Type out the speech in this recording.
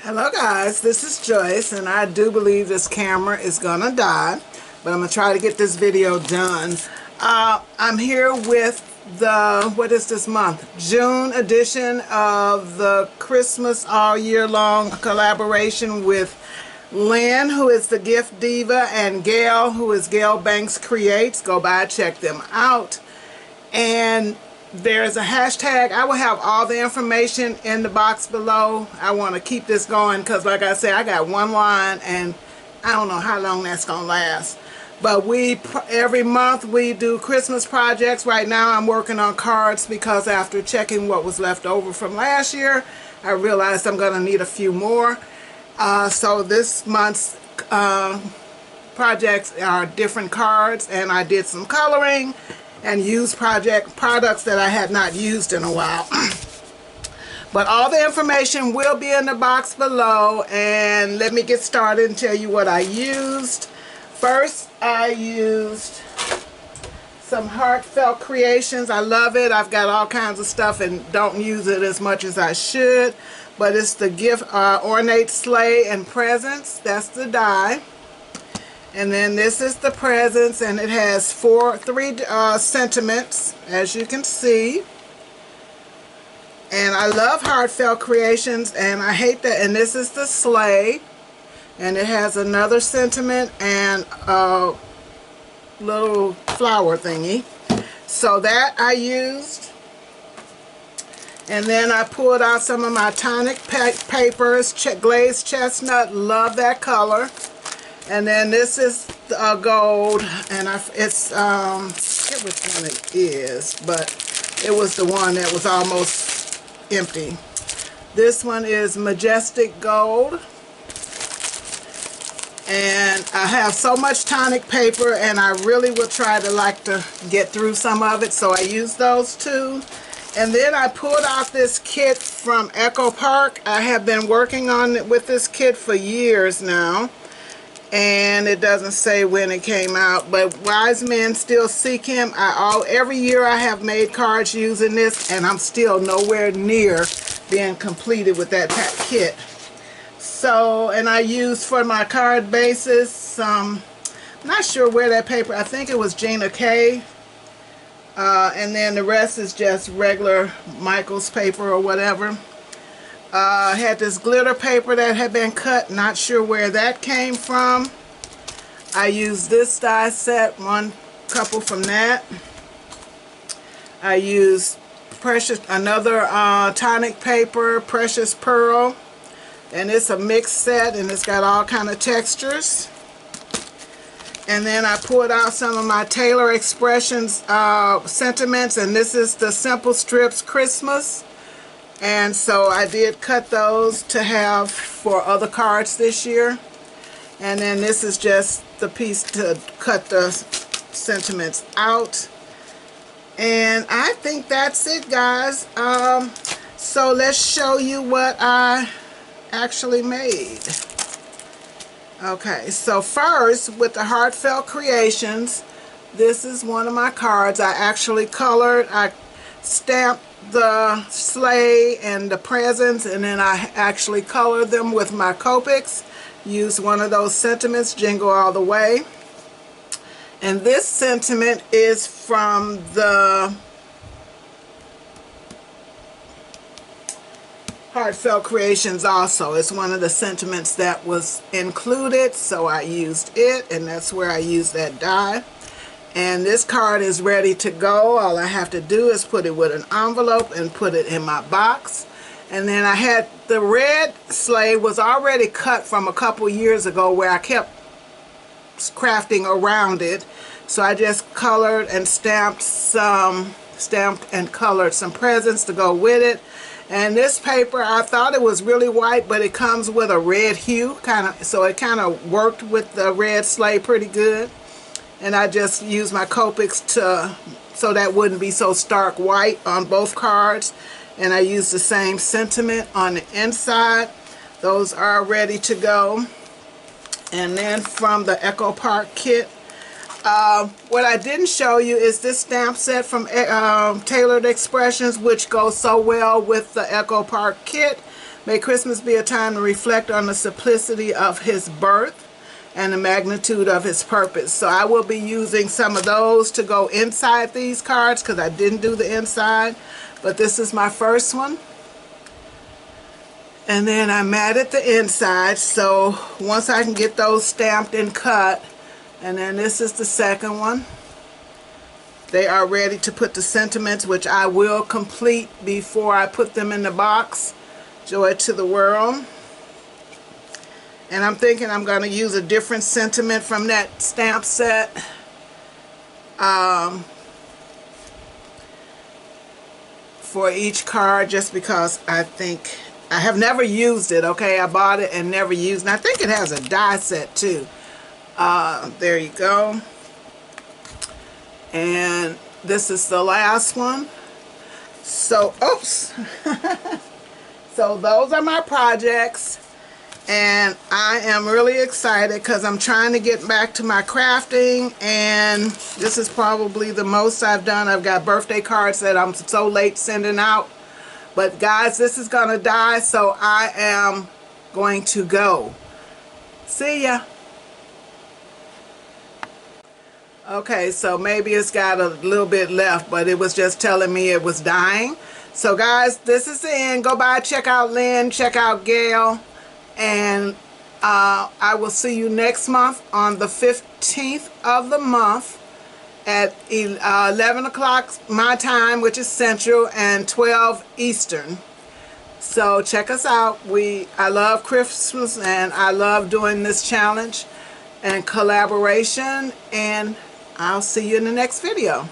Hello guys, this is Joyce, and I do believe this camera is gonna die, but I'm gonna try to get this video done. I'm here with the, what is this month? June edition of the Christmas All Year Long collaboration with Lynn, who is the Gift Diva, and Gail, who is Gail Banks Creates. Go by, check them out. And there's a hashtag. I will have all the information in the box below. I want to keep this going because, like I said, I got one line and I don't know how long that's gonna last. But every month we do Christmas projects. Right now I'm working on cards because after checking what was left over from last year, I realized I'm gonna need a few more. So this month's projects are different cards, and I did some coloring and used products that I had not used in a while. But all the information will be in the box below, and let me get started and tell you what I used. First, I used some Heartfelt Creations. I love it. I've got all kinds of stuff and don't use it as much as I should, but it's the Gift Ornate Sleigh and Presents. That's the die. And then this is the presents, and it has three sentiments, as you can see. And I love Heartfelt Creations, and I hate that. And this is the sleigh, and it has another sentiment and a little flower thingy. So that I used. And then I pulled out some of my tonic papers, glazed chestnut. Love that color. And then this is gold, and I forget which one it is, but it was the one that was almost empty. This one is Majestic Gold, and I have so much tonic paper, and I really will try to get through some of it, so I use those two. And then I pulled out this kit from Echo Park. I have been working on it with this kit for years now. And it doesn't say when it came out, but wise men still seek him. Every year I have made cards using this, and I'm still nowhere near being completed with that kit. So, and I used for my card bases, I'm not sure where that paper, I think it was Gina K. And then the rest is just regular Michael's paper or whatever. I had this glitter paper that had been cut, not sure where that came from. I used this die set, one couple from that. I used another tonic paper, Precious Pearl, and it's a mixed set, and it's got all kind of textures. And then I pulled out some of my Taylor Expressions sentiments, and this is the Simple Strips Christmas. And so I did cut those to have for other cards this year. And then this is just the piece to cut the sentiments out. And I think that's it, guys. So let's show you what I actually made. Okay, so first with the Heartfelt Creations, this is one of my cards. I actually colored, I stamped the sleigh and the presents, and then I actually colored them with my Copics. Used one of those sentiments, Jingle All the Way. And this sentiment is from the Heartfelt Creations also. It's one of the sentiments that was included, so I used it, and that's where I used that die. And this card is ready to go. All I have to do is put it with an envelope and put it in my box. And then I had the red sleigh was already cut from a couple years ago where I kept crafting around it. So I just colored and stamped and colored some presents to go with it. And this paper, I thought it was really white, but it comes with a red hue, so it kind of worked with the red sleigh pretty good. And I just used my Copics so that wouldn't be so stark white on both cards. And I used the same sentiment on the inside. Those are ready to go. And then from the Echo Park kit, what I didn't show you is this stamp set from Tailored Expressions, which goes so well with the Echo Park kit. May Christmas be a time to reflect on the simplicity of his birth and the magnitude of his purpose. So I will be using some of those to go inside these cards because I didn't do the inside. But this is my first one. And then I matted the inside, so once I can get those stamped and cut, and then this is the second one. They are ready to put the sentiments, which I will complete before I put them in the box. Joy to the world. And I'm thinking I'm going to use a different sentiment from that stamp set. For each card, just because I think I have never used it. Okay, I bought it and never used it. And I think it has a die set too. There you go. And this is the last one. So, oops. So those are my projects. And I am really excited because I'm trying to get back to my crafting, and this is probably the most I've done. I've got birthday cards that I'm so late sending out. But guys, this is going to die, so I am going to go. See ya. Okay, so maybe it's got a little bit left, but it was just telling me it was dying. So guys, this is the end. Go by, check out Lynn, check out Gail. And I will see you next month on the 15th of the month at 11 o'clock my time, which is Central, and 12 Eastern. So check us out. I love Christmas, and I love doing this challenge and collaboration, and I'll see you in the next video.